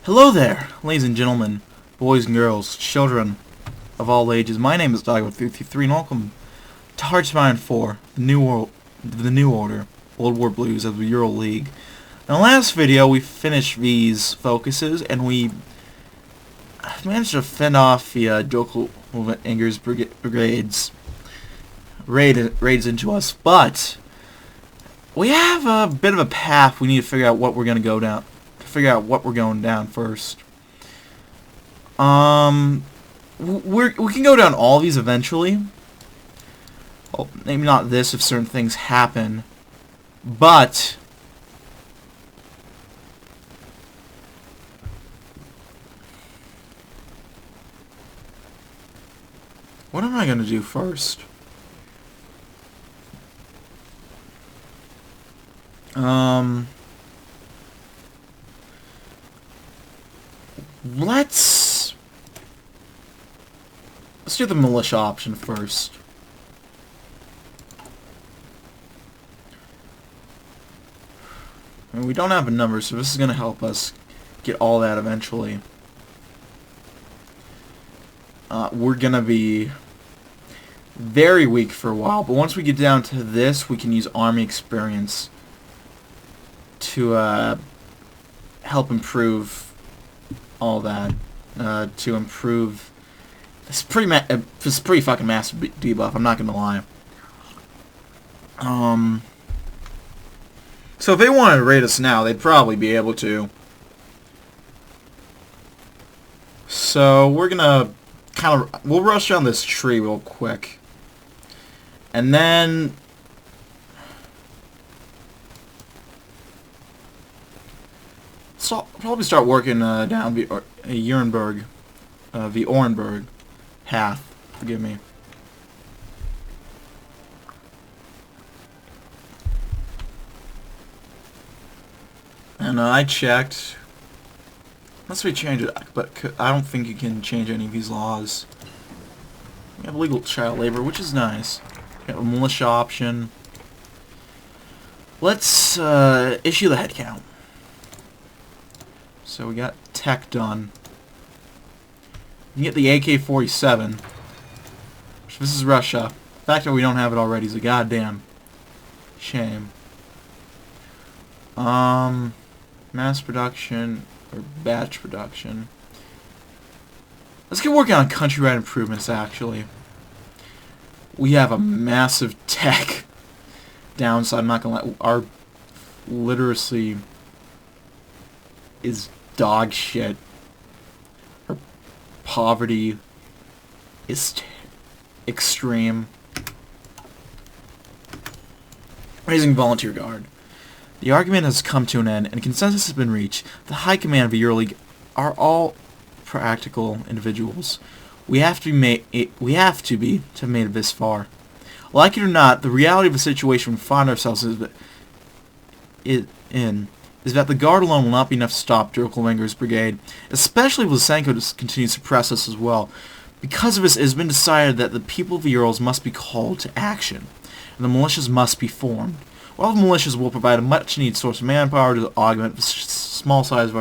Hello there, ladies and gentlemen, boys and girls, children of all ages. My name is DB333 and welcome to Hearthstone 4, the New Order, World War Blues of the Ural League. In the last video, we finished these focuses, and we managed to fend off the Jokel Movement Anger's brigades raids into us, but we have a bit of a path. We need to figure out what we're going to go down. Figure out what we're going down first. We can go down all these eventually. Well, maybe not this if certain things happen, but what am I going to do first? Let's do the militia option first. I mean, we don't have a number, so this is going to help us get all that eventually. We're going to be very weak for a while, but once we get down to this, we can use army experience to help improve all that, to improve. It's pretty fucking massive debuff. I'm not gonna lie. So if they wanted to raid us now, they'd probably be able to. So we're gonna we'll rush down this tree real quick, and then probably start working down the Orenburg path. Forgive me. And I checked. Unless we change it, but I don't think you can change any of these laws. We have legal child labor, which is nice. We have a militia option. Let's issue the head count. So we got tech done. You can get the AK-47. This is Russia. The fact that we don't have it already is a goddamn shame. Mass production or batch production. Let's get working on countrywide improvements, actually. We have a massive tech downside. I'm not gonna lie. Our literacy is dog shit. Our poverty is extreme. Raising volunteer guard. The argument has come to an end, and consensus has been reached. The high command of the Ural League are all practical individuals. We have to be to have made it this far. Like it or not, the reality of the situation we find ourselves in is that the guard alone will not be enough to stop Jokel brigade, especially if Lysenko continues to suppress us as well. Because of this, it has been decided that the people of the Urals must be called to action, and the militias must be formed. While the militias will provide a much-needed source of manpower to augment the small size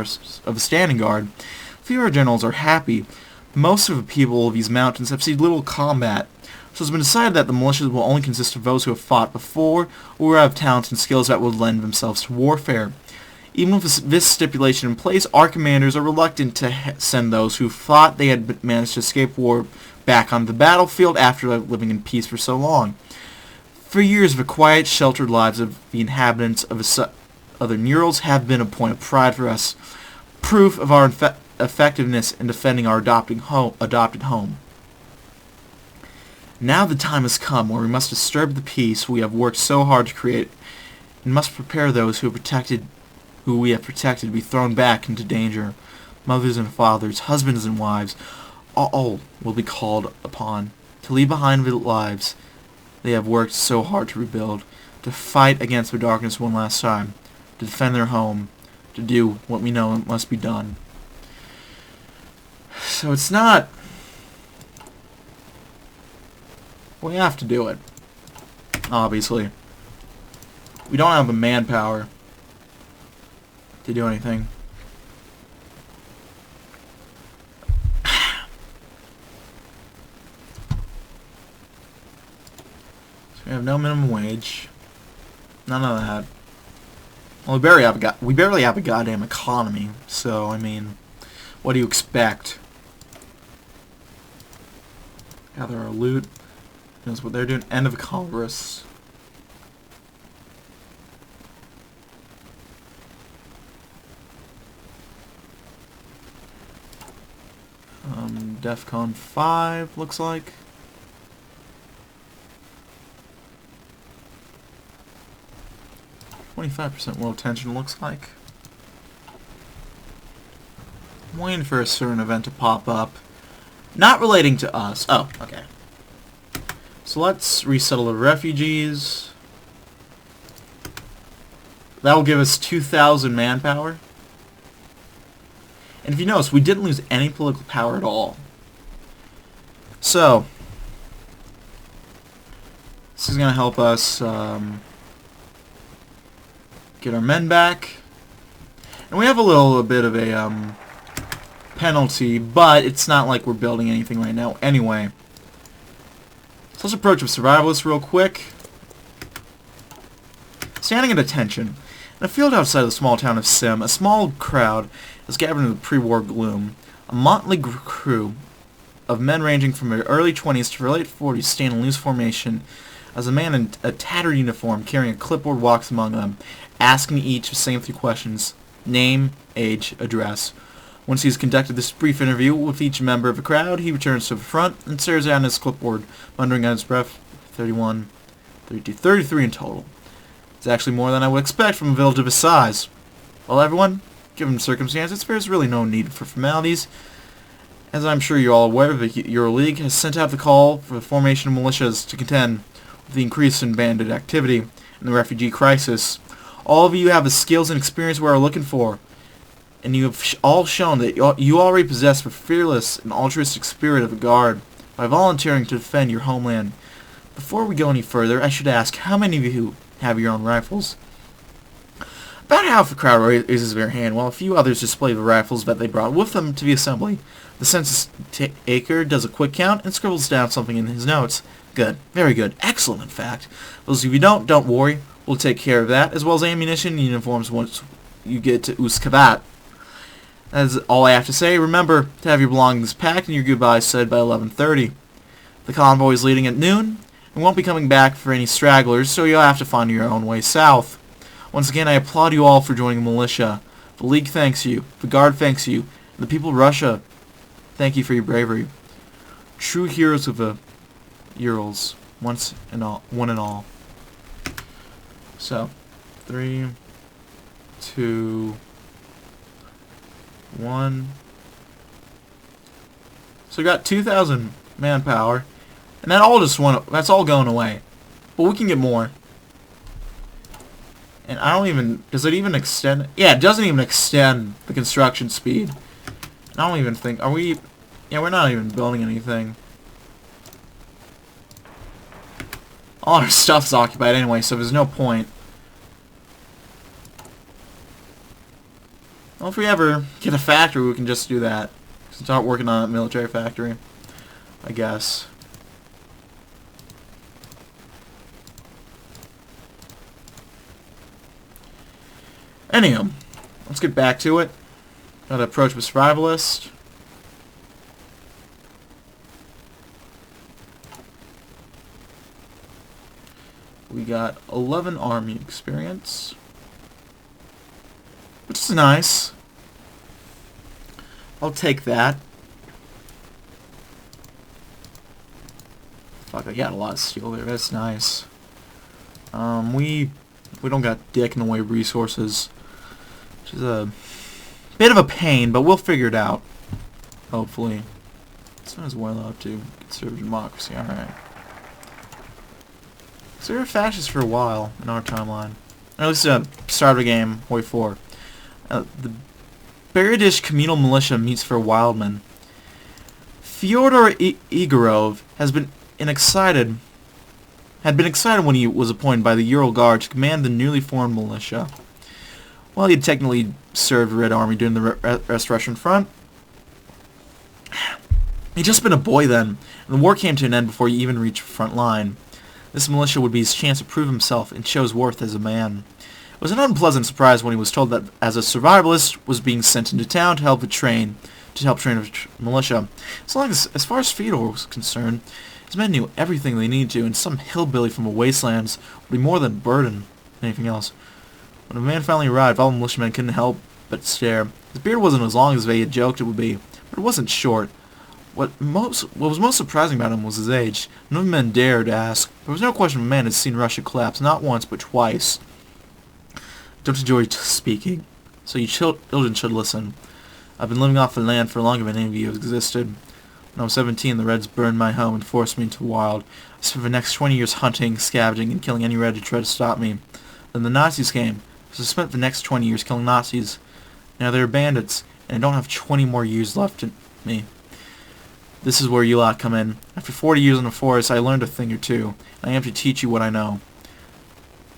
of the standing guard, few of our generals are happy. Most of the people of these mountains have seen little combat, so it's been decided that the militias will only consist of those who have fought before or have talents and skills that would lend themselves to warfare. Even with this stipulation in place, our commanders are reluctant to send those who thought they had managed to escape war back onto the battlefield after living in peace for so long. For years, the quiet, sheltered lives of the inhabitants of the Southern Urals have been a point of pride for us, proof of our effectiveness in defending our adopted home. Now the time has come where we must disturb the peace we have worked so hard to create, and must prepare those who we have protected to be thrown back into danger. Mothers and fathers, husbands and wives, all will be called upon to leave behind the lives they have worked so hard to rebuild, to fight against the darkness one last time, to defend their home, to do what we know must be done. So it's not... We have to do it, obviously. We don't have the manpower to do anything. We have no minimum wage. None of that. Well, we barely have a goddamn economy. So, I mean, what do you expect? Gather our loot. Knows what they're doing. End of Congress. DEFCON 5 looks like. %, world tension looks like. I'm waiting for a certain event to pop up. Not relating to us. Oh, okay. So let's resettle the refugees. That will give us 2,000 manpower. And if you notice, we didn't lose any political power at all. So, this is going to help us get our men back. And we have a little bit of a penalty, but it's not like we're building anything right now anyway. So let's approach with survivalists real quick. Standing at attention. In a field outside the small town of Sim, a small crowd is gathered in the pre-war gloom. A motley crew of men ranging from their early 20s to their late 40s stand in loose formation as a man in a tattered uniform carrying a clipboard walks among them, asking each the same 3 questions: name, age, address. Once he has conducted this brief interview with each member of the crowd, he returns to the front and stares down his clipboard, muttering under his breath, 31, 32, 33 in total. It's actually more than I would expect from a village of his size. Well, everyone, given the circumstances, there's really no need for formalities. As I'm sure you're all aware, the Ural League has sent out the call for the formation of militias to contend with the increase in bandit activity and the refugee crisis. All of you have the skills and experience we are looking for, and you have all shown that you already possess the fearless and altruistic spirit of a guard by volunteering to defend your homeland. Before we go any further, I should ask, how many of you have your own rifles? About half the crowd raises their hand, while a few others display the rifles that they brought with them to the assembly. The census taker does a quick count and scribbles down something in his notes. Good. Very good. Excellent, in fact. Those of you who don't worry. We'll take care of that, as well as ammunition and uniforms once you get to Uskavat. That's all I have to say. Remember to have your belongings packed and your goodbyes said by 11:30. The convoy is leaving at noon and won't be coming back for any stragglers, so you'll have to find your own way south. Once again, I applaud you all for joining the militia. The League thanks you. The Guard thanks you. And the people of Russia, thank you for your bravery. True heroes of the Urals, one and all. So, 3, 2, 1. So we got 2,000 manpower, and that's all going away. But we can get more. And does it even extend? Yeah, it doesn't even extend the construction speed. And I don't even think, yeah, we're not even building anything. All our stuff's occupied anyway, so there's no point. Well, if we ever get a factory, we can just do that. Start working on a military factory, I guess. Anyhow, let's get back to it. Gotta approach with survivalist. We got 11 army experience, which is nice. I'll take that. Fuck, I got a lot of steel there. That's nice. We don't got dick in the way of resources, which is a bit of a pain, but we'll figure it out. Hopefully. It's not as well up to conservative democracy. All right. So we were fascists for a while in our timeline. Or at least at the start of the game, Wave 4. The Beredish communal militia meets for wildmen. Fyodor Igorov had been excited when he was appointed by the Ural Guard to command the newly formed militia. While he had technically served the Red Army during the Restoration Front, he'd just been a boy then, and the war came to an end before he even reached the front line. This militia would be his chance to prove himself and show his worth as a man. It was an unpleasant surprise when he was told that, as a survivalist, was being sent into town to help train a militia. As far as Fedor was concerned, his men knew everything they needed to, and some hillbilly from the wastelands would be more than a burden than anything else. When the man finally arrived, all the militiamen couldn't help but stare. His beard wasn't as long as they had joked it would be, but it wasn't short. What was most surprising about him was his age. None of the men dared ask. There was no question the man had seen Russia collapse, not once but twice. I don't enjoy speaking, so you children should listen. I've been living off the land for longer than any of you have existed. When I was 17, the Reds burned my home and forced me into the wild. I spent the next 20 years hunting, scavenging, and killing any Red who tried to stop me. Then the Nazis came, so I spent the next 20 years killing Nazis. Now they're bandits, and I don't have 20 more years left in me. This is where you lot come in. After 40 years in the forest, I learned a thing or two, and I am to teach you what I know.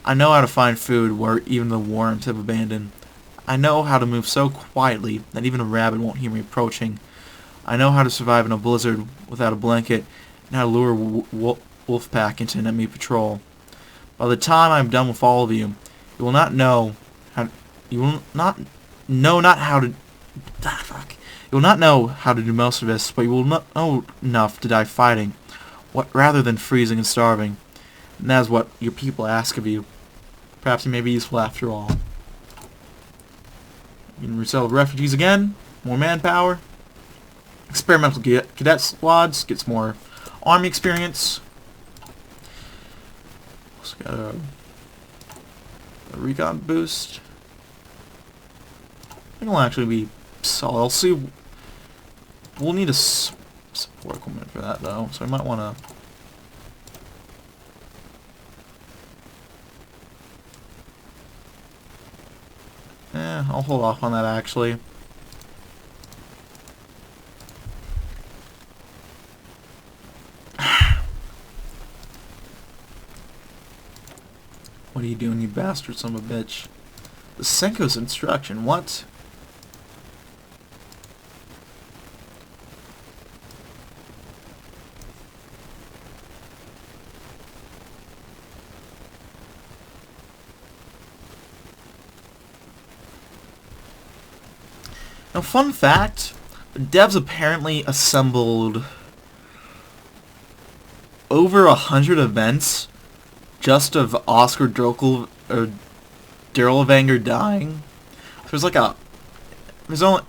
I know how to find food where even the worms have abandoned. I know how to move so quietly that even a rabbit won't hear me approaching. I know how to survive in a blizzard without a blanket, and how to lure a wolf pack into an enemy patrol. By the time I am done with all of you, you will not know how. You will not how to. You will not know how to do most of this, but you will not know enough to die fighting, rather than freezing and starving. And that is what your people ask of you. Perhaps you may be useful after all. You can resettle refugees again. More manpower. Experimental cadet squads. Gets more army experience. Also got a recon boost. I think it'll actually be solid. I'll see. We'll need a support equipment for that though, so I might want to. I'll hold off on that actually. What are you doing, you bastard son of a bitch? The Senko's instruction, what? Now, fun fact, the devs apparently assembled over 100 events just of Oscar Drokel or Dirlevanger dying.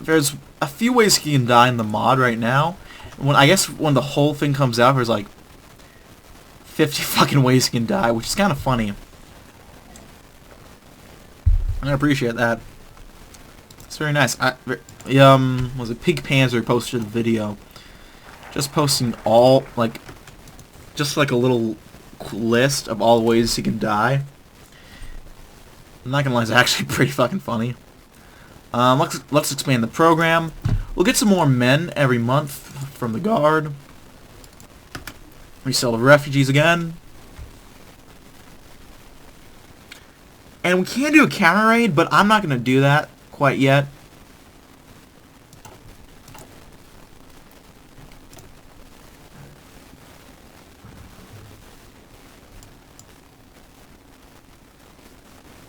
There's a few ways he can die in the mod right now. When the whole thing comes out, there's like 50 fucking ways he can die, which is kind of funny. I appreciate that. It's very nice. Was it Pig Panzer posted a video just posting just like a little list of all the ways he can die. I'm not gonna lie, it's actually pretty fucking funny. Let's expand the program. We'll get some more men every month from the guard. Resell the refugees again. And we can do a counter raid, but I'm not gonna do that quite yet.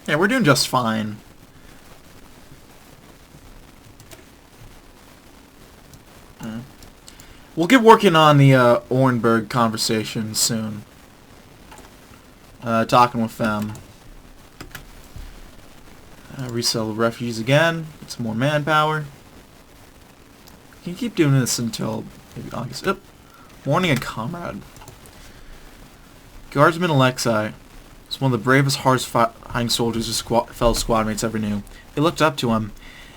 Yeah, we're doing just fine. We'll get working on the Orenburg conversation soon. Talking with them. Resell the refugees again. Get some more manpower. Can you keep doing this until maybe August? Yep. Warning a comrade. Guardsman Alexei was one of the bravest, hardest-fighting soldiers his fellow squadmates ever knew. They looked up to him.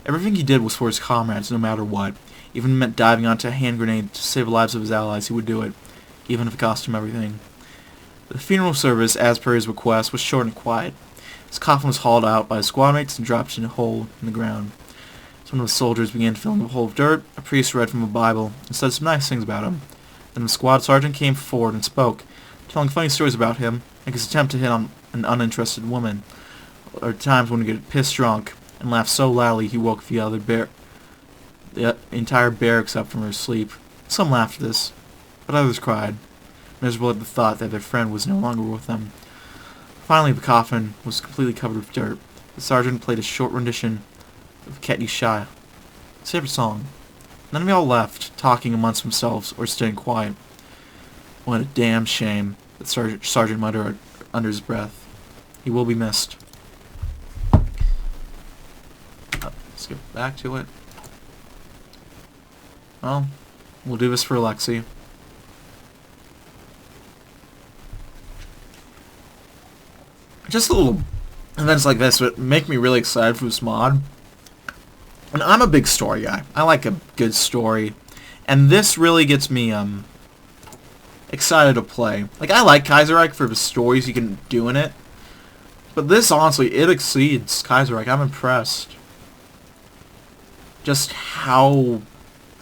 Everything he did was for his comrades, no matter what. Even if it meant diving onto a hand grenade to save the lives of his allies, he would do it, even if it cost him everything. The funeral service, as per his request, was short and quiet. His coffin was hauled out by his squadmates and dropped in a hole in the ground. As one of the soldiers began filling the hole of dirt, a priest read from a Bible and said some nice things about him. Then the squad sergeant came forward and spoke, telling funny stories about him, like his attempt to hit on an uninterested woman, or times when he would get pissed drunk and laughed so loudly he woke the entire barracks up from her sleep. Some laughed at this, but others cried. miserable at the thought that their friend was no longer with them. Finally, the coffin was completely covered with dirt. The sergeant played a short rendition of Ket Shah, his favorite song. None of y'all left, talking amongst themselves or staying quiet. What a damn shame, the sergeant muttered under his breath. He will be missed. Let's get back to it. Well, we'll do this for Alexei. Just little events like this would make me really excited for this mod. And I'm a big story guy. I like a good story. And this really gets me excited to play. Like, I like Kaiserreich for the stories you can do in it. But this, honestly, it exceeds Kaiserreich. I'm impressed. Just how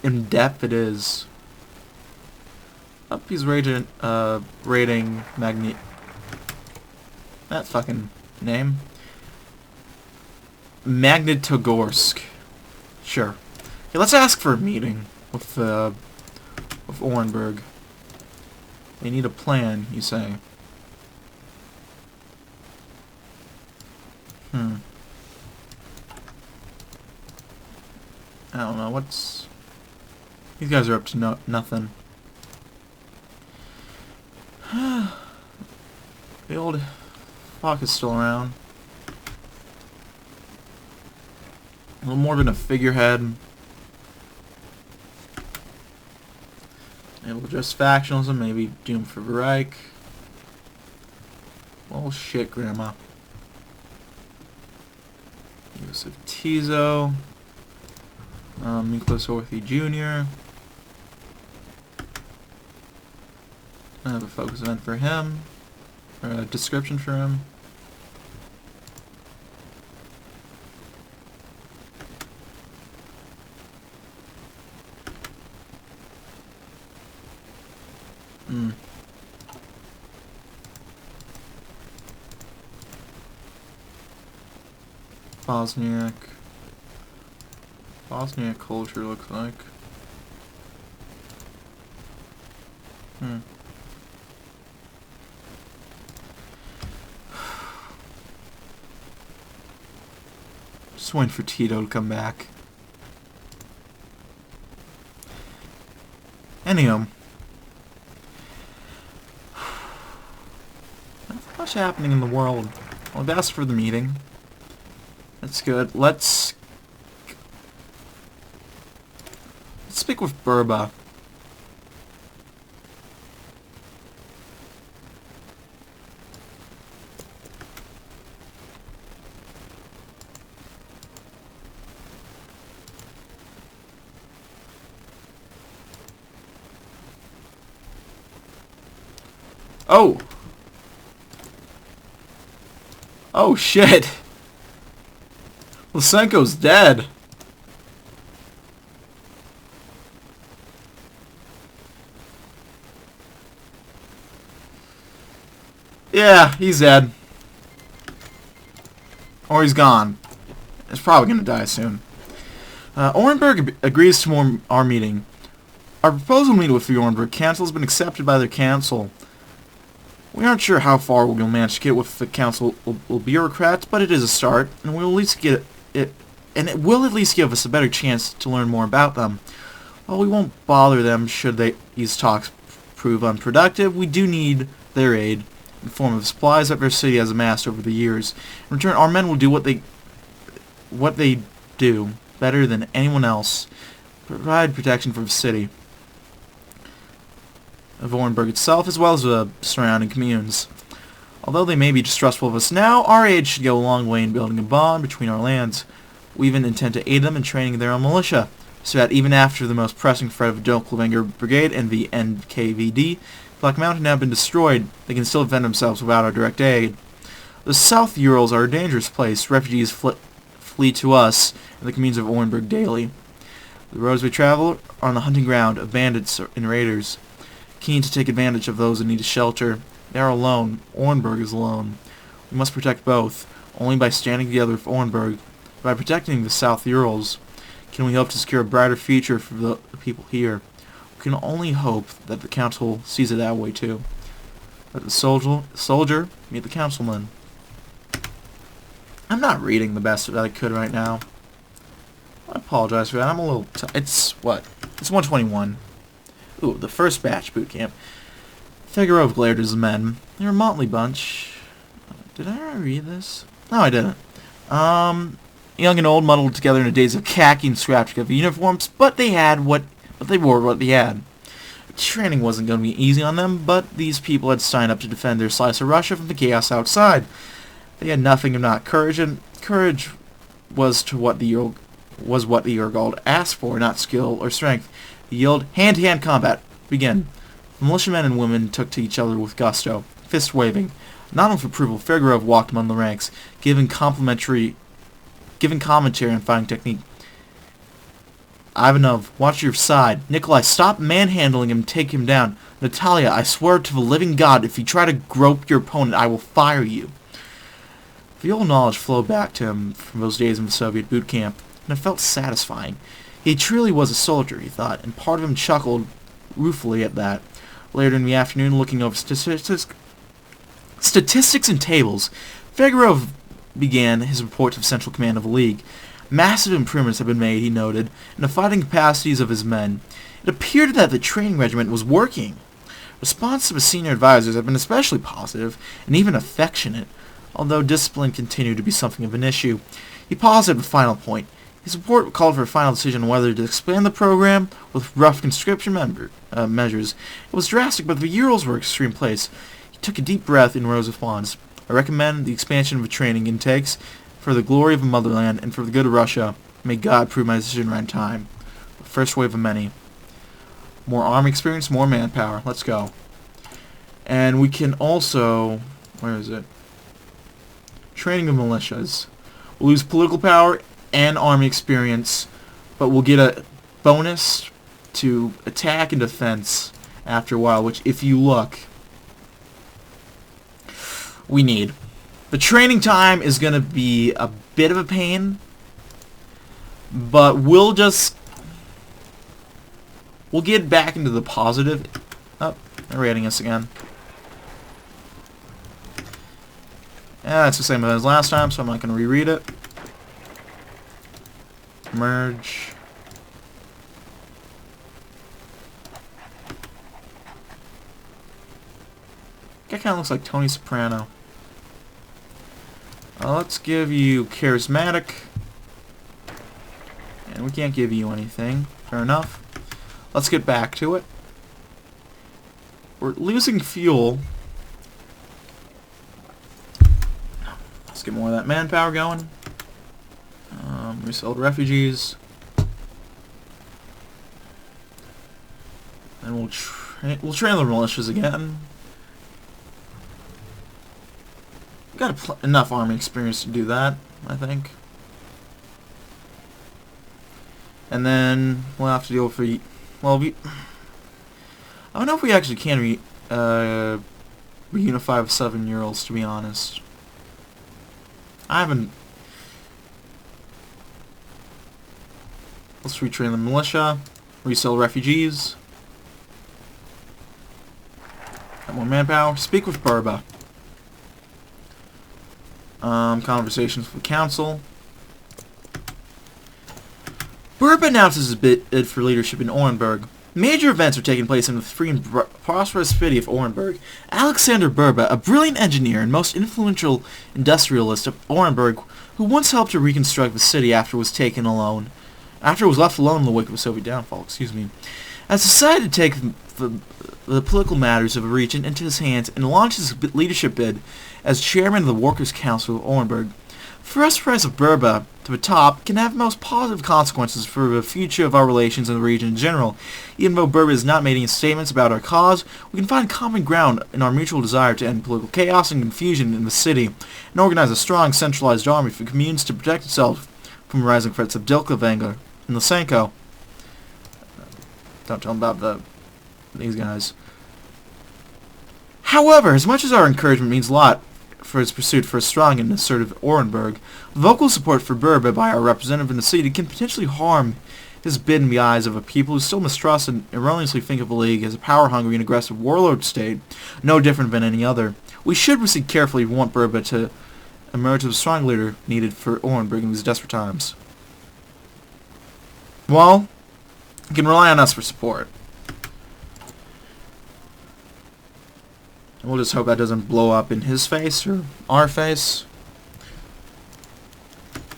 in-depth it is. Up, he's rating Magni... That fucking name. Magnitogorsk. Sure. Okay, let's ask for a meeting with Orenburg. They need a plan, you say. I don't know, what's... These guys are up to nothing. The old fuck is still around. A little more than a figurehead. Able to address factionalism, maybe doom for the Reich. Oh shit, Grandma. Joseph Tizo. Nicholas Orthy Jr. I have a focus event for him. Or a description for him. Bosniak culture looks like. Just waiting for Tito to come back. Anyhow. Not much happening in the world. Well, I've asked for the meeting. That's good. Let's speak with Burba. Oh! Oh shit! Lysenko's dead. Yeah, he's dead. Or he's gone. He's probably gonna die soon. Orenburg agrees to our meeting. Our proposal to meet with the Orenburg Council has been accepted by their council. We aren't sure how far we'll manage to get with the council bureaucrats, but it is a start, and we'll at least get it, and it will at least give us a better chance to learn more about them. While we won't bother them should these talks prove unproductive, we do need their aid in the form of supplies that their city has amassed over the years. In return, our men will do what they do better than anyone else, provide protection for the city of Orenburg itself, as well as the surrounding communes. Although they may be distrustful of us now, our aid should go a long way in building a bond between our lands. We even intend to aid them in training their own militia, so that even after the most pressing threat of the Dunkelwenger Brigade and the NKVD, Black Mountain have been destroyed, they can still defend themselves without our direct aid. The South Urals are a dangerous place. Refugees flee to us and the communes of Orenburg daily. The roads we travel are on the hunting ground of bandits and raiders, keen to take advantage of those in need of shelter. They are alone. Orenburg is alone. We must protect both. Only by standing together with Orenburg, by protecting the South Urals, can we hope to secure a brighter future for the people here. We can only hope that the Council sees it that way too. Let the soldier meet the councilman. I'm not reading the best that I could right now. I apologize for that. I'm a little... It's what? It's 1:21. Ooh, the first batch boot camp. Figurov glared at his men. They're a motley bunch. Did I already read this? No, I didn't. Young and old muddled together in the days of khaki and scratch of uniforms, but they wore what they had. Training wasn't going to be easy on them, but these people had signed up to defend their slice of Russia from the chaos outside. They had nothing if not courage, and courage was what the Ural asked for, not skill or strength. He yelled, "Hand-to-hand combat! Begin!" The militiamen and women took to each other with gusto, fist waving. Not with approval, Figurov walked among the ranks, giving commentary on fighting technique. Ivanov, watch your side. Nikolai, stop manhandling him and take him down. Natalia, I swear to the living God, if you try to grope your opponent, I will fire you. The old knowledge flowed back to him from those days in the Soviet boot camp, and it felt satisfying. He truly was a soldier, he thought, and part of him chuckled ruefully at that. Later in the afternoon, looking over statistics and tables, Figurov began his report to the Central Command of the League. Massive improvements had been made, he noted, in the fighting capacities of his men. It appeared that the training regiment was working. Response to the senior advisors had been especially positive and even affectionate, although discipline continued to be something of an issue. He paused at the final point. His report called for a final decision on whether to expand the program with rough conscription measures. It was drastic, but the Urals were an extreme place. He took a deep breath and rose with wands. I recommend the expansion of the training intakes for the glory of the motherland and for the good of Russia. May God prove my decision right in time. The first wave of many. More army experience, more manpower. Let's go. And we can also... Where is it? Training of militias. We'll lose political power and army experience, but we'll get a bonus to attack and defense after a while, which, if you look, we need. The training time is going to be a bit of a pain, but we'll get back into the positive. Oh, they're raiding us again. Yeah, that's the same as last time, so I'm not going to reread it. Merge. That kind of looks like Tony Soprano. Let's give you charismatic. And we can't give you anything. Fair enough. Let's get back to it. We're losing fuel. Let's get more of that manpower going. Resettled refugees. And we'll train the militias again. We've got enough army experience to do that, I think. And then we'll have to deal with I don't know if we actually can reunify with 7 Urals, to be honest. I haven't... Let's retrain the militia. Resell refugees. Got more manpower. Speak with Burba. Conversations with the council. Burba announces his bid for leadership in Orenburg. Major events are taking place in the free and prosperous city of Orenburg. Alexander Burba, a brilliant engineer and most influential industrialist of Orenburg, who once helped to reconstruct the city after it was left alone in the wake of the Soviet downfall, has decided to take the political matters of the region into his hands and launch his leadership bid as chairman of the Workers' Council of Orenburg. First rise of Burba to the top can have most positive consequences for the future of our relations in the region in general. Even though Burba has not made any statements about our cause, we can find common ground in our mutual desire to end political chaos and confusion in the city and organize a strong, centralized army for communes to protect itself from rising threats of Dilkavanga and Lysenko. Don't tell them about these guys. However, as much as our encouragement means a lot for his pursuit for a strong and assertive Orenburg, vocal support for Burba by our representative in the city can potentially harm His bid in the eyes of a people who still mistrust and erroneously think of the League as a power-hungry and aggressive warlord state, no different than any other. We should proceed carefully if we want Burba to emerge as a strong leader needed for Orenburg in these desperate times. Well, you can rely on us for support. We'll just hope that doesn't blow up in his face or our face.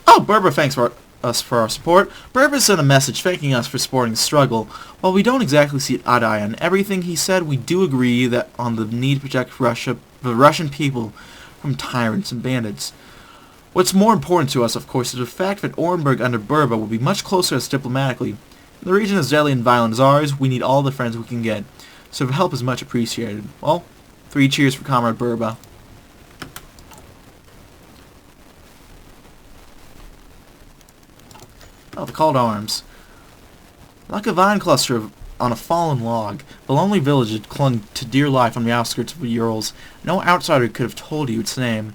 Oh, Burba thanks us for our support. Burba sent a message thanking us for supporting the struggle. While we don't exactly see eye to eye on everything he said, we do agree that on the need to protect Russia, the Russian people from tyrants and bandits. What's more important to us, of course, is the fact that Orenburg under Burba will be much closer to us diplomatically. The region as deadly and violent as ours, we need all the friends we can get, so the help is much appreciated. Well, 3 cheers for Comrade Burba. Oh, the call to arms. Like a vine cluster on a fallen log, the lonely village had clung to dear life on the outskirts of the Urals. No outsider could have told you its name,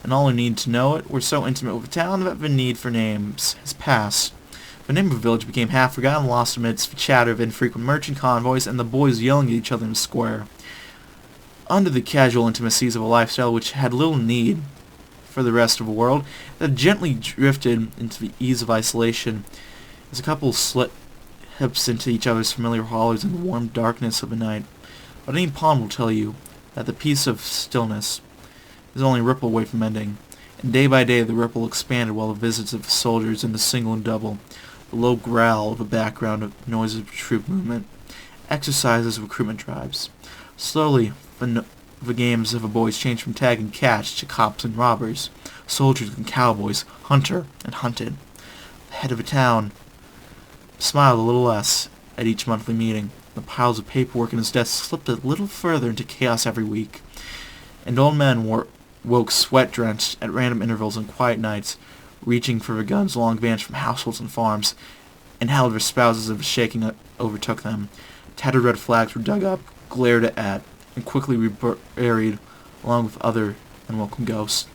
and all who needed to know it were so intimate with the town that the need for names has passed. The name of the village became half forgotten, lost amidst the chatter of infrequent merchant convoys and the boys yelling at each other in the square. Under the casual intimacies of a lifestyle which had little need for the rest of the world, that gently drifted into the ease of isolation as a couple slit hips into each other's familiar hollows in the warm darkness of the night. But any pawn will tell you that the peace of stillness is only a ripple away from ending, and day by day the ripple expanded while the visits of the soldiers in the single and double, the low growl of a background of noises of troop movement, exercises of recruitment drives. Slowly, the games of the boys changed from tag and catch to cops and robbers, soldiers and cowboys, hunter and hunted. The head of the town smiled a little less at each monthly meeting. The piles of paperwork in his desk slipped a little further into chaos every week, and old men woke sweat-drenched at random intervals on quiet nights, reaching for their guns long vanished from households and farms, and held their spouses as the shaking that overtook them. Tattered red flags were dug up, glared at, and quickly reburied along with other unwelcome ghosts.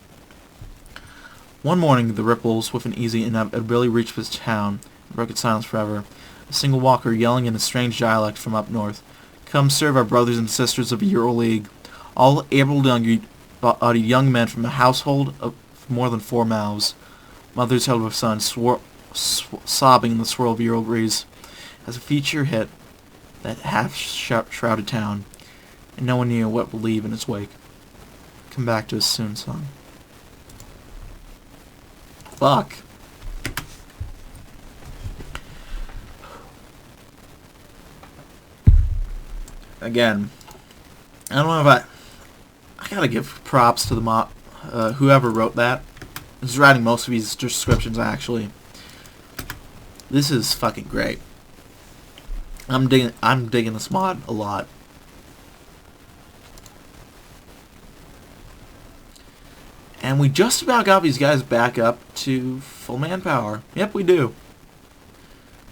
One morning, the ripples, with an easy inevitability, reached this town and broke its silence forever. A single walker yelling in a strange dialect from up north. Come serve our brothers and sisters of the Ural League. All able-bodied young men from a household of more than 4 mouths. Mothers held with sons, sobbing in the swirl of the Ural breeze, as a feature hit that half-shrouded town, and no one knew what would leave in its wake. Come back to us soon, son. Fuck. Again, I don't know if I gotta give props to the whoever wrote that. Who's writing most of these descriptions, actually. This is fucking great. I'm digging this mod a lot. And we just about got these guys back up to full manpower. Yep, we do.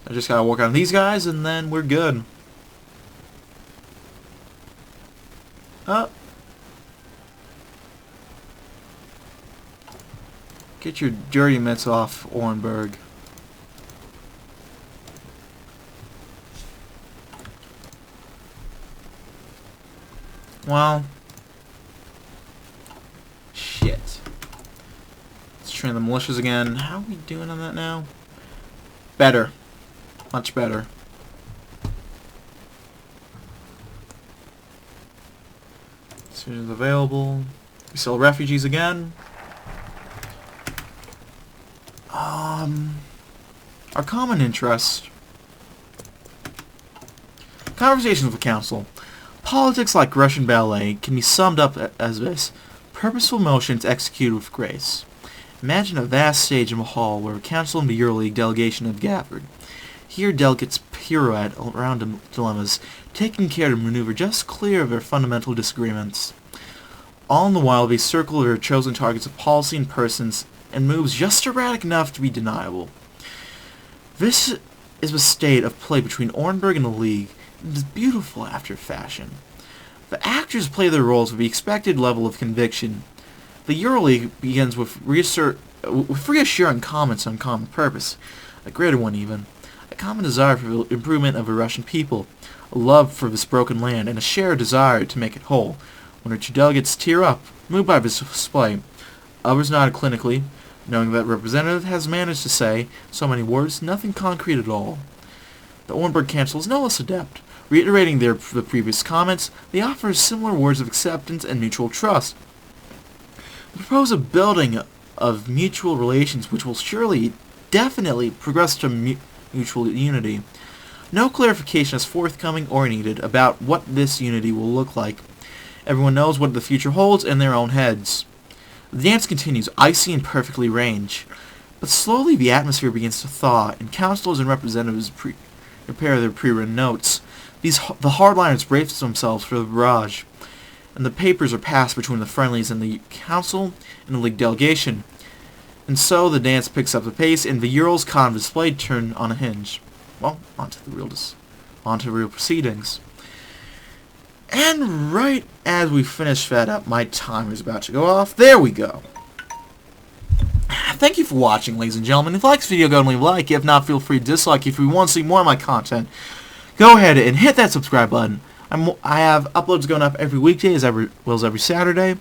I just gotta work on these guys and then we're good. Get your dirty mitts off, Orenburg. Well, shit. Let's train the militias again. How are we doing on that now? Better. Much better. Decisions available. We sell refugees again. Our common interest. Conversations with the Council. Politics, like Russian ballet, can be summed up as this: purposeful motions executed with grace. Imagine a vast stage in a hall where the Council and the EuroLeague delegation have gathered. Here delegates pirouette around dilemmas, taking care to maneuver just clear of their fundamental disagreements. All in the while they circle their chosen targets of policy and persons, and moves just erratic enough to be deniable. This is the state of play between Orenburg and the League, and it is beautiful after fashion. The actors play their roles with the expected level of conviction. The EuroLeague begins with reassuring comments on common purpose, a greater one even. a common desire for the improvement of the Russian people, a love for this broken land, and a shared desire to make it whole. One or two delegates tear up, moved by this display. Others nod clinically, knowing that the representative has managed to say so many words, nothing concrete at all. The Orenburg Council is no less adept. Reiterating the previous comments, they offer similar words of acceptance and mutual trust. They propose a building of mutual relations which will surely, definitely, progress to mutual unity. No clarification is forthcoming or needed about what this unity will look like. Everyone knows what the future holds in their own heads. The dance continues, icy and perfectly arranged. But slowly the atmosphere begins to thaw, and councilors and representatives prepare their pre-written notes. The hardliners brace themselves for the barrage, and the papers are passed between the friendlies and the council and the league delegation. And so the dance picks up the pace, and the Ural's con display turn on a hinge. Well, onto real proceedings. And right as we finish that up, my timer is about to go off. There we go. Thank you for watching, ladies and gentlemen. If you like this video, go and leave a like. If not, feel free to dislike. If you want to see more of my content, go ahead and hit that subscribe button. I have uploads going up every weekday as well as every Saturday.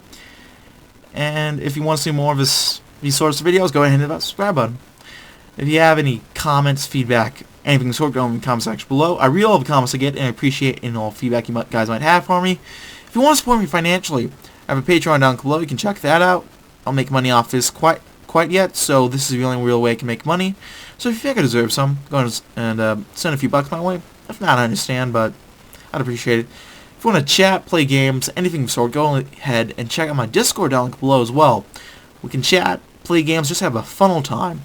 And if you want to see more of these sorts of videos, go ahead and hit that subscribe button. If you have any comments, feedback, anything of the sort, go in the comment section below. I read all the comments I get, and I appreciate any all feedback you guys might have for me. If you want to support me financially, I have a Patreon down below. You can check that out. I'll make money off this quite yet, so this is the only real way I can make money. So if you think I deserve some, go ahead and send a few bucks my way. If not, I understand, but I'd appreciate it. If you want to chat, play games, anything of the sort, go ahead and check out my Discord down below as well. We can chat, play games, just have a fun old time.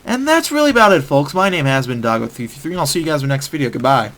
And that's really about it, folks. My name has been DB333, and I'll see you guys in the next video. Goodbye.